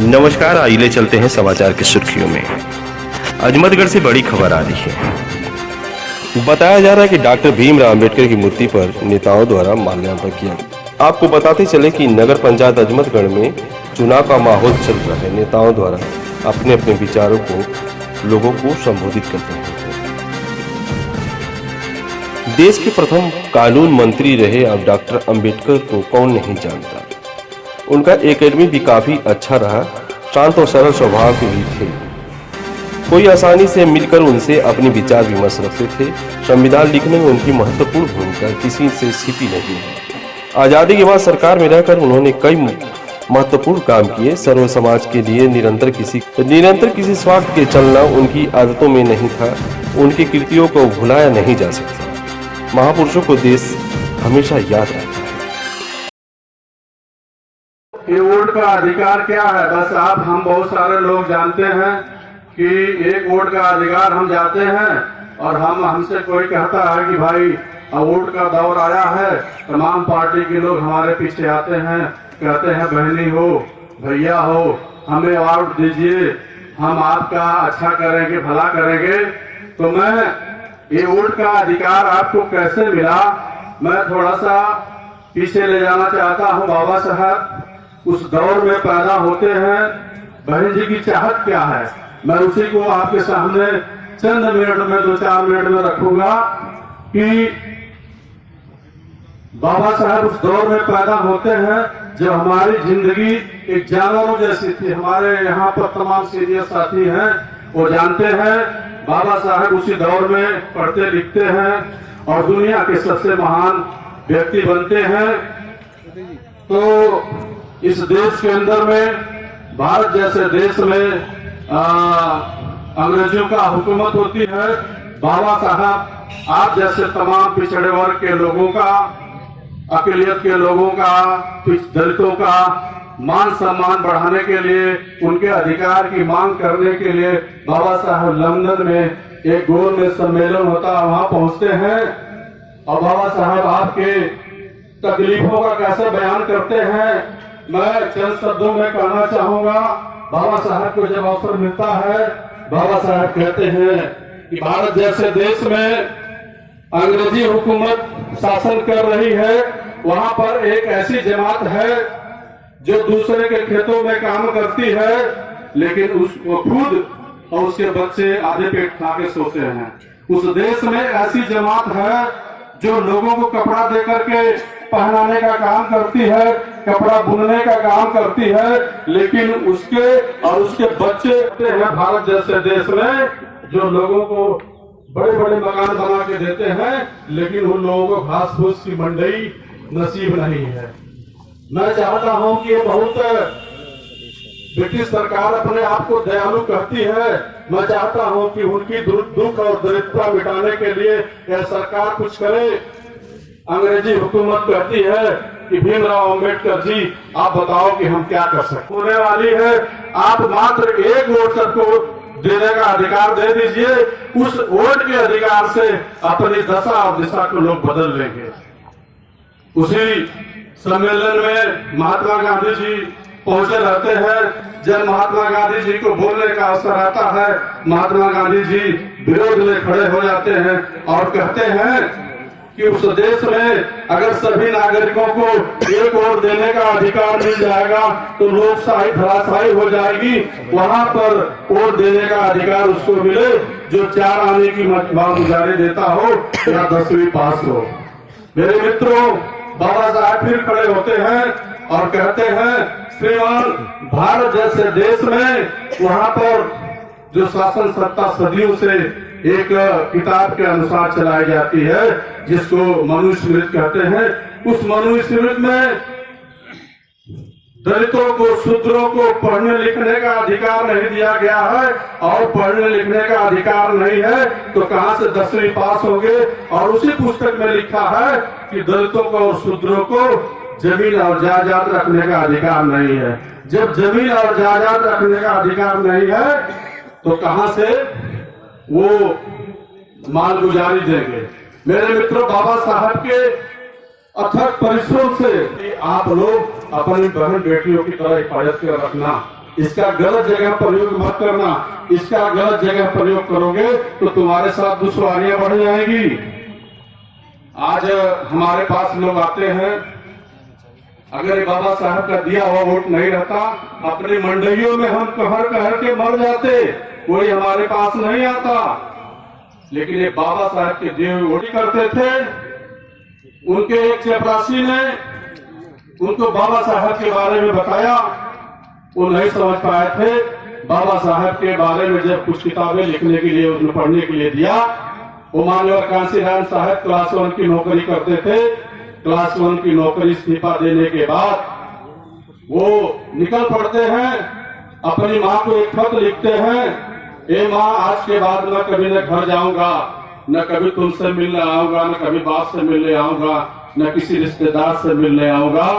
नमस्कार, आइए चलते हैं समाचार की सुर्खियों में। अजमतगढ़ से बड़ी खबर आ रही है। बताया जा रहा है कि डॉक्टर भीमराव अंबेडकर की मूर्ति पर नेताओं द्वारा माल्यार्पण किया गया। आपको बताते चले कि नगर पंचायत अजमतगढ़ में चुनाव का माहौल चल रहा है। नेताओं द्वारा अपने अपने विचारों को लोगों को संबोधित करते हैं। देश के प्रथम कानून मंत्री रहे अब डॉक्टर अंबेडकर को कौन नहीं जानता। उनका एकेडमी भी काफी अच्छा रहा। शांत और सरल स्वभाव के भी थे। कोई आसानी से मिलकर उनसे अपनी विचार विमर्श रखते थे। संविधान लिखने में उनकी महत्वपूर्ण भूमिका किसी से छिपी नहीं है। आजादी के बाद सरकार में रहकर उन्होंने कई महत्वपूर्ण काम किए। सर्व समाज के लिए निरंतर किसी स्वार्थ के चलना उनकी आदतों में नहीं था। उनकी कृतियों को भुलाया नहीं जा सकता। महापुरुषों को देश हमेशा याद रखता है। ये वोट का अधिकार क्या है? बस हम बहुत सारे लोग जानते हैं कि एक वोट का अधिकार हम जाते हैं और हमसे कोई कहता है कि भाई अब वोट का दौर आया है। तमाम पार्टी के लोग हमारे पीछे आते हैं, कहते हैं बहनी हो, भैया हो, हमें वोट दीजिए, हम आपका अच्छा करेंगे, भला करेंगे। तो मैं ये वोट का अधिकार आपको कैसे मिला, मैं थोड़ा सा पीछे ले जाना चाहता हूँ। बाबा साहब उस दौर में पैदा होते हैं, बहन जी की चाहत क्या है, मैं उसी को आपके सामने चंद मिनट में, 2-4 मिनट में रखूंगा कि बाबा साहब उस दौर में पैदा होते हैं जब हमारी जिंदगी एक जानवरों जैसी थी। हमारे यहाँ पर तमाम सीनियर साथी हैं, वो जानते हैं बाबा साहब उसी दौर में पढ़ते लिखते हैं और दुनिया के सबसे महान व्यक्ति बनते हैं। तो इस देश के अंदर में, भारत जैसे देश में अंग्रेजों का हुकूमत होती है। बाबा साहब आप जैसे तमाम पिछड़े वर्ग के लोगों का, अकलियत के लोगों का, दलितों का मान सम्मान बढ़ाने के लिए, उनके अधिकार की मांग करने के लिए बाबा साहब लंदन में एक गोलमेज सम्मेलन होता है, वहां पहुंचते हैं और बाबा साहब आपके तकलीफों का कैसे बयान करते हैं, मैं चंद शब्दों में कहना चाहूंगा। बाबा साहब को जब अवसर मिलता है, बाबा साहब कहते हैं कि भारत जैसे देश में अंग्रेजी हुकूमत शासन कर रही है, वहां पर एक ऐसी जमात है जो दूसरे के खेतों में काम करती है, लेकिन उसको खुद और उसके बच्चे आधे पेट खा के सोते हैं। उस देश में ऐसी जमात है जो लोगों को कपड़ा दे करके पहनाने का काम करती है, कपड़ा बुनने का काम करती है, लेकिन उसके और उसके बच्चे हैं भारत जैसे देश में जो लोगों को बड़े बड़े मकान बना के देते हैं, लेकिन उन लोगों को घास फूस की मंडई नसीब नहीं है। मैं चाहता हूं कि ये बहुत ब्रिटिश सरकार अपने आप को दयालु कहती है। मैं चाहता हूं कि उनकी दुख और दरिद्रता मिटाने के लिए यह सरकार कुछ करे। अंग्रेजी हुकूमत कहती है कि भीमराव अंबेडकर जी आप बताओ कि हम क्या कर सकते। होने वाली है, आप मात्र एक वोट सबको देने का अधिकार दे दीजिए। उस वोट के अधिकार से अपनी दशा और दिशा को लोग बदल लेंगे। उसी सम्मेलन में महात्मा गांधी जी पहुंचे रहते हैं। जब महात्मा गांधी जी को बोलने का अवसर आता है, महात्मा गांधी जी विरोध में खड़े हो जाते हैं और कहते हैं कि उस देश में अगर सभी नागरिकों को एक वोट देने का अधिकार मिल जाएगा तो लोकशाही धराशायी हो जाएगी। वहां पर वोट देने का अधिकार उसको मिले जो 4 आने की गुजारी देता हो या 10वीं पास हो। मेरे मित्रों, बाबा साहब फिर खड़े होते हैं और कहते हैं श्रीमान, भारत जैसे देश में वहां पर जो शासन सत्ता सदियों से एक किताब के अनुसार चलाई जाती है जिसको मनुस्मृति कहते हैं, उस मनुस्मृति में दलितों को, शूद्रों को पढ़ने लिखने का अधिकार नहीं दिया गया है और पढ़ने लिखने का अधिकार नहीं है तो कहां से 10वीं पास होंगे। और उसी पुस्तक में लिखा है कि दलितों को और शूद्रों को जमीन और जायदाद रखने का अधिकार नहीं है। जब जमीन और जायदाद रखने का अधिकार नहीं है तो कहां से वो मालगुजारी देंगे। मेरे मित्रों, बाबा साहब के अथक परिश्रम से आप लोग अपनी बहन बेटियों की तरह हिफाजत कर रखना। इसका गलत जगह प्रयोग मत करना। इसका गलत जगह प्रयोग करोगे तो तुम्हारे साथ दुश्वारियां बढ़ जाएगी। आज हमारे पास लोग आते हैं, अगर बाबा साहब का दिया हुआ वोट नहीं रहता, अपनी मंडलियों में हम कहर कहर के मर जाते, कोई हमारे पास नहीं आता। लेकिन ये बाबा साहब के दिए हुए वोट करते थे। उनके एक चपरासी ने उनको बाबा साहब के बारे में बताया, वो नहीं समझ पाए थे। बाबा साहब के बारे में जब कुछ किताबें लिखने के लिए उसने पढ़ने के लिए दिया, वो मान्यवर कांशीराम साहब क्लास 1 की नौकरी करते थे। क्लास 1 की नौकरी इस्तीफा देने के बाद वो निकल पड़ते हैं, अपनी माँ को एक खत लिखते हैं, ए माँ, आज के बाद मैं कभी न घर जाऊंगा, न कभी तुमसे मिलने आऊंगा, न कभी बाप से मिलने आऊंगा, न किसी रिश्तेदार से मिलने आऊंगा।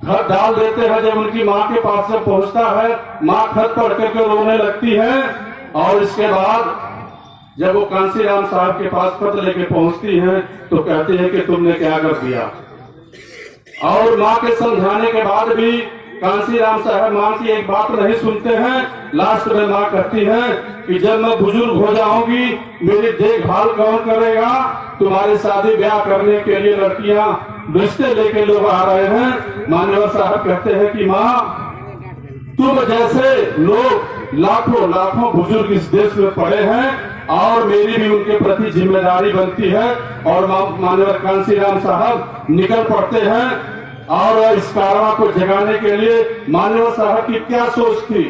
खत डाल देते हैं। जब उनकी माँ के पास से पहुंचता है, माँ खत पढ़ करके रोने लगती है। और इसके बाद जब वो कांशीराम साहब के पास खत लेके पहुंचती हैं तो कहती है कि तुमने क्या कर दिया। और माँ के समझाने के बाद भी कांशीराम साहब माँ की एक बात नहीं सुनते हैं। लास्ट में माँ कहती है कि जब मैं बुजुर्ग हो जाऊंगी, मेरी देखभाल कौन करेगा? तुम्हारी शादी ब्याह करने के लिए लड़कियां रिश्ते लेके लोग आ रहे हैं। मान्यवर साहब कहते हैं कि माँ, तुम जैसे लोग लाखों लाखों बुजुर्ग इस देश में पड़े हैं और मेरी भी उनके प्रति जिम्मेदारी बनती है। और मान्यवर कांशीराम साहब निकल पड़ते हैं। और इस कारवां को जगाने के लिए मान्यवर साहब की क्या सोच थी?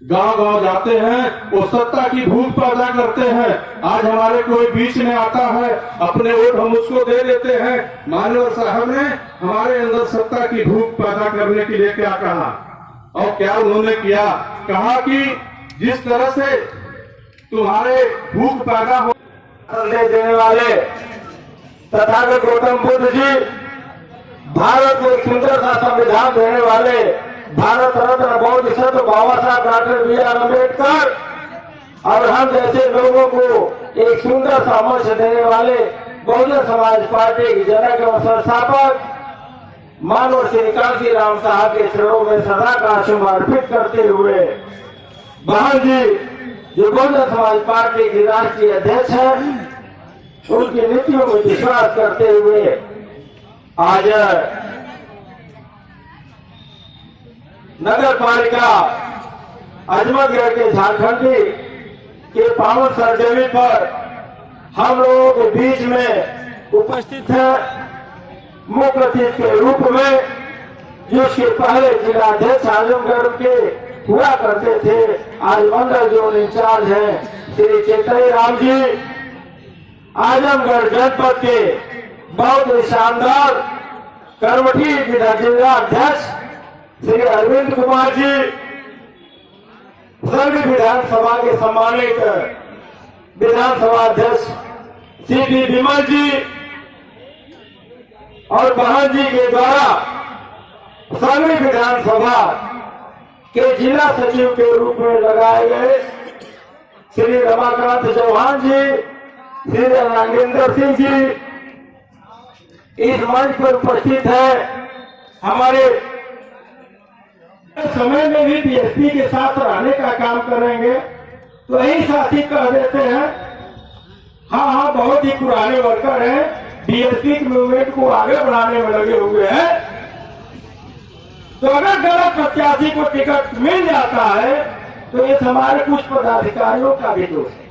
गांव गांव जाते हैं, वो सत्ता की भूख पैदा करते हैं। आज हमारे कोई बीच में आता है, अपने वोट हम उसको दे देते हैं। मान्यवर साहब ने हमारे अंदर सत्ता की भूख पैदा करने के लिए क्या कहा और क्या उन्होंने किया? कहा कि जिस तरह से तुम्हारे भूख पैदा हो देने वाले तथागत गौतम बुद्ध जी, भारत को एक सुंदर सा संविधान देने वाले भारत रत्न बोधिसत्व बाबा साहब डॉक्टर बी.आर. अम्बेडकर और हम जैसे लोगों को एक सुंदर सा मंच देने वाले बहुजन समाज पार्टी के जनक एवं संस्थापक मानव श्री कांशीराम साहब के चरणों में सदा का आशीर्वाद अर्पित करते हुए बहन जी जो बहुजन समाज पार्टी की राष्ट्रीय अध्यक्ष है, उनकी नीतियों में विश्वास करते हुए आज नगर पालिका अजमतगढ़ के झारखंडी के पावन सरजमी पर हम लोगों के बीच में उपस्थित है मुख्य अतिथि के रूप में, जिसके पहले जिलाध्यक्ष आजमगढ़ के हुआ करते थे, आज मंडल जोन इंचार्ज हैं श्री चेतई राम जी। आजमगढ़ जनपद के बहुत ही शानदार करवटी जिला अध्यक्ष श्री अरविंद कुमार जी, सर्व विधानसभा के सम्मानित विधानसभा अध्यक्ष श्री डी विमल जी और बहन जी के द्वारा सर्व विधानसभा के जिला सचिव के रूप में लगाए गए श्री रमाकांत चौहान जी, श्री नागेंद्र सिंह जी इस मंच पर उपस्थित है। हमारे समय में भी बीएसपी के साथ रहने का काम करेंगे, तो यही साथी कह देते हैं हाँ बहुत ही पुराने वर्कर हैं, बीएसपी के मूवमेंट को आगे बढ़ाने में लगे हुए हैं। तो अगर गलत प्रत्याशी को टिकट मिल जाता है तो ये हमारे कुछ पदाधिकारियों का भी दोष है।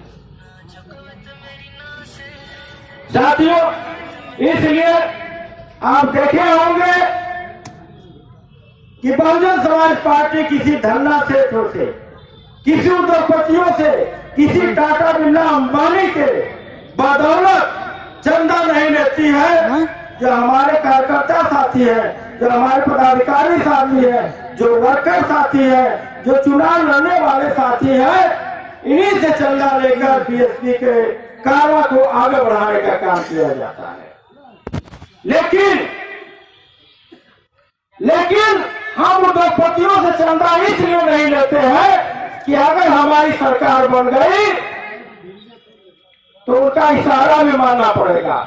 साथियों, इसलिए आप देखे होंगे कि बहुजन समाज पार्टी किसी धन्ना सेठों से, किसी उद्योगपतियों से, किसी टाटा बिरला अंबानी के बदौलत चंदा नहीं लेती है। जो हमारे कार्यकर्ता साथी है, जो हमारे पदाधिकारी साथी है, जो वर्कर साथी है, जो चुनाव लड़ने वाले साथी है, इन्हीं से चंदा लेकर बीएसपी के कारवां को आगे बढ़ाने का काम किया जाता है। लेकिन हम उद्योगपतियों से चंदा इसलिए नहीं लेते हैं कि अगर हमारी सरकार बन गई तो उनका इशारा भी मानना पड़ेगा।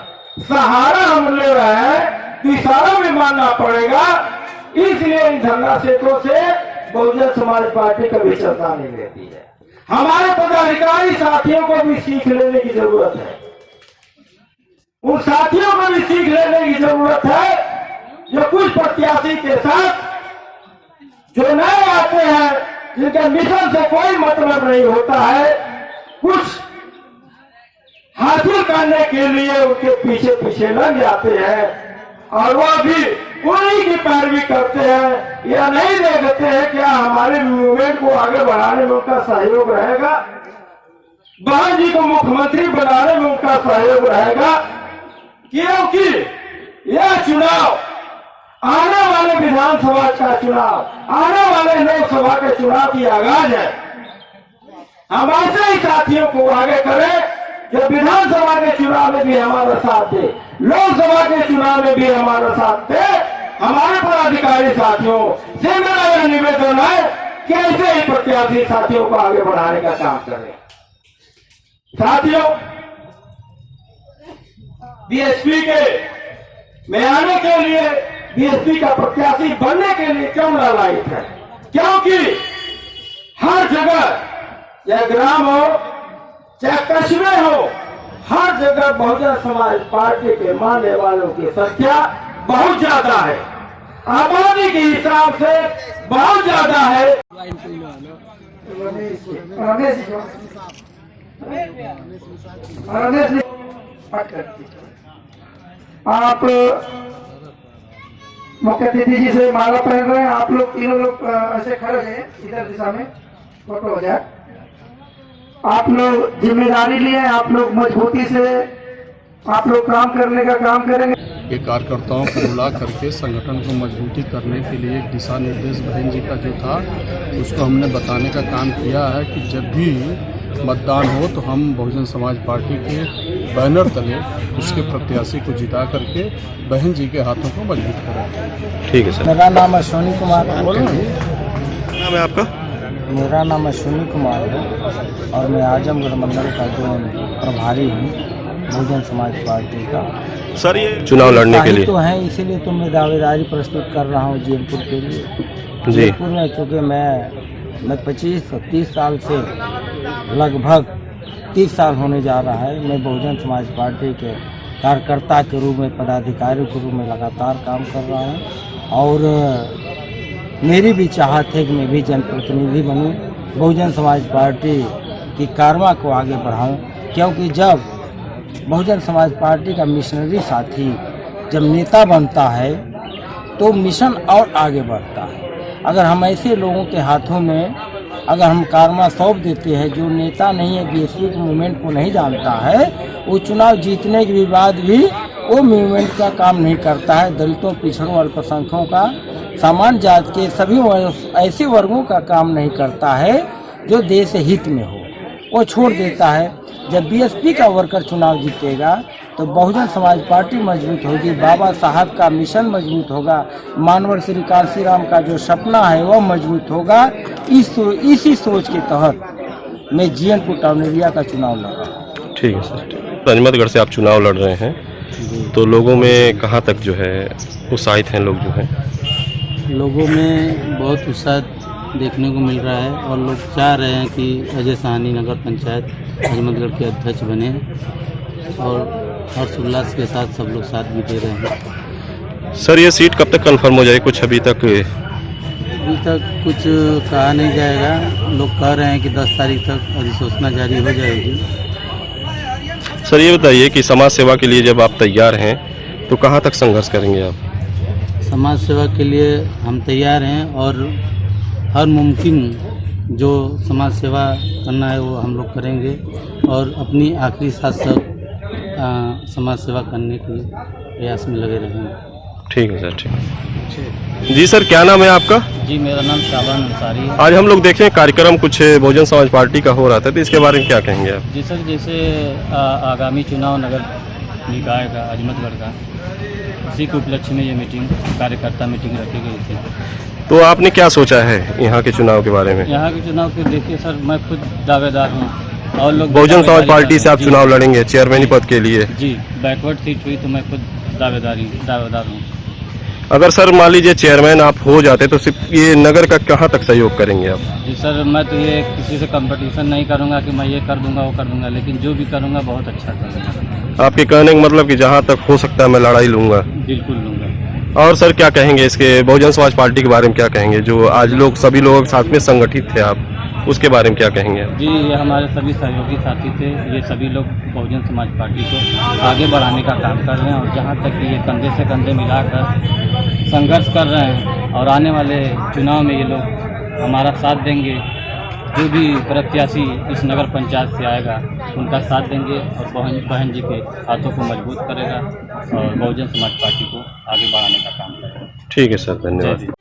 सहारा हम ले रहे हैं तो इशारा भी मानना पड़ेगा। इसलिए इन धंधा सेठों से बहुजन समाज पार्टी कभी चलता नहीं रहती है। हमारे पदाधिकारी साथियों को भी सीख लेने की जरूरत है। उन साथियों को भी सीख लेने की जरूरत है जो कुछ प्रत्याशी के साथ जो नए आते हैं, जिनके मिशन से कोई मतलब नहीं होता है, कुछ हासिल करने के लिए उनके पीछे पीछे लग जाते हैं और वह भी उन्हीं की पैरवी करते हैं। यह नहीं देखते हैं क्या हमारे मूवमेंट को आगे बढ़ाने में उनका सहयोग रहेगा, बहन जी को मुख्यमंत्री बनाने में उनका सहयोग रहेगा, क्योंकि यह चुनाव आने वाले विधानसभा का चुनाव, आने वाले लोकसभा के चुनाव की आगाज है। हम ऐसे ही साथियों को आगे करें जो विधानसभा के चुनाव में भी हमारा साथ दे, लोकसभा के चुनाव में भी हमारा साथ दे। हमारे पदाधिकारी साथियों से मेरा यह निवेदन है कि ऐसे ही प्रत्याशी साथियों को आगे बढ़ाने का काम करें। साथियों, बीएसपी के में आने के लिए, बीएसपी का प्रत्याशी बनने के लिए क्यों लालायित है? क्योंकि हर जगह, चाहे ग्राम हो चाहे कस्बे हो, हर जगह बहुजन समाज पार्टी के मानने वालों की संख्या बहुत ज्यादा है, आबादी के हिसाब से बहुत ज्यादा है। आप मुख्य अतिथि जी से माला पहन रहे हैं। आप लोग तीनों लोग ऐसे खड़े हैं, इधर दिशा में फोटो हो जाए। आप लोग जिम्मेदारी लिए, आप लोग मजबूती से आप लोग काम करने का काम करेंगे। ये कार्यकर्ताओं को बुला करके संगठन को मजबूती करने के लिए एक दिशा निर्देश बहन जी का जो था उसको हमने बताने का काम किया है कि जब भी मतदान हो तो हम बहुजन समाज पार्टी के बैनर तले उसके प्रत्याशी को जिता करके बहन जी के हाथों को मजबूत करें। ठीक है सर। मेरा नाम अश्विनी कुमार है। नाम है आपका? मेरा नाम अश्विनी कुमार है और मैं आजमगढ़ मंडल का जो प्रभारी हूँ बहुजन समाज पार्टी का। सर, ये चुनाव लड़ने के लिए तो है, इसीलिए तो मैं दावेदारी प्रस्तुत कर रहा हूँ जैनपुर के लिए। जैनपुर में चूँकि मैं 25-30 साल से लगभग 30 साल होने जा रहा है, मैं बहुजन समाज पार्टी के कार्यकर्ता के रूप में, पदाधिकारी के रूप में लगातार काम कर रहा हूँ और मेरी भी चाहत है कि मैं भी जनप्रतिनिधि बनूं, बहुजन समाज पार्टी की कारवा को आगे बढ़ाऊं, क्योंकि जब बहुजन समाज पार्टी का मिशनरी साथी जब नेता बनता है तो मिशन और आगे बढ़ता है। अगर हम ऐसे लोगों के हाथों में अगर हम कारवा सौंप देते हैं जो नेता नहीं है, बीएसपी के मूवमेंट को नहीं जानता है, वो चुनाव जीतने के बाद भी वो मूवमेंट का काम नहीं करता है, दलितों, पिछड़ों, अल्पसंख्यकों का, सामान्य जात के सभी ऐसे वर्गों का काम नहीं करता है जो देश हित में हो, वो छोड़ देता है। जब बीएसपी का वर्कर चुनाव जीतेगा तो बहुजन समाज पार्टी मजबूत होगी, बाबा साहब का मिशन मजबूत होगा, मानवर श्री कांसी राम का जो सपना है वह मजबूत होगा। इसी सोच के तहत मैं जीएनपुर टाउन एरिया का चुनाव लड़ रहा हूँ। ठीक है सर। अजमतगढ़ से आप चुनाव लड़ रहे हैं, तो लोगों में कहाँ तक जो है उत्साहित हैं लोग? जो है लोगों में बहुत उत्साह देखने को मिल रहा है और लोग चाह रहे हैं कि अजय साहनी नगर पंचायत अजमतगढ़ के अध्यक्ष बने और हर्षोल्लास के साथ सब लोग साथ भी दे रहे हैं। सर, ये सीट कब तक कंफर्म हो जाएगी? कुछ अभी तक कुछ कहा नहीं जाएगा। लोग कह रहे हैं कि 10 तारीख तक अधिसूचना जारी हो जाएगी। सर, ये बताइए कि समाज सेवा के लिए जब आप तैयार हैं तो कहाँ तक संघर्ष करेंगे आप? समाज सेवा के लिए हम तैयार हैं और हर मुमकिन जो समाज सेवा करना है वो हम लोग करेंगे और अपनी आखिरी सांस तक समाज सेवा करने के प्रयास में लगे रहेंगे। ठीक है सर। ठीक है जी। सर, क्या नाम है आपका? जी, मेरा नाम शाबान अंसारी है। आज हम लोग देखें कार्यक्रम कुछ बहुजन समाज पार्टी का हो रहा था, तो इसके बारे में क्या कहेंगे आप? जी सर, जैसे आगामी चुनाव नगर निकाय का अजमतगढ़ का, इसी के उपलक्ष्य में ये मीटिंग, कार्यकर्ता मीटिंग रखी गई थी। तो आपने क्या सोचा है यहाँ के चुनाव के बारे में? यहाँ के चुनाव के देखिए सर, मैं खुद दावेदार हूँ और लोग बहुजन समाज पार्टी से आप चुनाव लड़ेंगे चेयरमैन पद के लिए? जी, बैकवर्ड सीट हुई तो मैं खुद दावेदार हूँ। अगर सर मान लीजिए चेयरमैन आप हो जाते तो सिर्फ ये नगर का कहाँ तक सहयोग करेंगे आप? जी सर, मैं तो ये किसी से कंपटीशन नहीं करूँगा कि मैं ये कर दूँगा वो कर दूँगा, लेकिन जो भी करूँगा बहुत अच्छा करूँगा। आपके कहने का मतलब कि जहाँ तक हो सकता है मैं लड़ाई लूंगा। बिल्कुल लूँगा। और सर क्या कहेंगे इसके बहुजन समाज पार्टी के बारे में क्या कहेंगे, जो आज लोग सभी लोग साथ में संगठित थे आप, उसके बारे में क्या कहेंगे? जी, ये हमारे सभी सहयोगी साथी थे, ये सभी लोग बहुजन समाज पार्टी को आगे बढ़ाने का काम कर रहे हैं और जहाँ तक कि ये कंधे से कंधे मिलाकर संघर्ष कर रहे हैं और आने वाले चुनाव में ये लोग हमारा साथ देंगे। जो भी प्रत्याशी इस नगर पंचायत से आएगा उनका साथ देंगे और बहन जी के हाथों को मजबूत करेगा और बहुजन समाज पार्टी को आगे बढ़ाने का काम करेगा। ठीक है सर, धन्यवाद।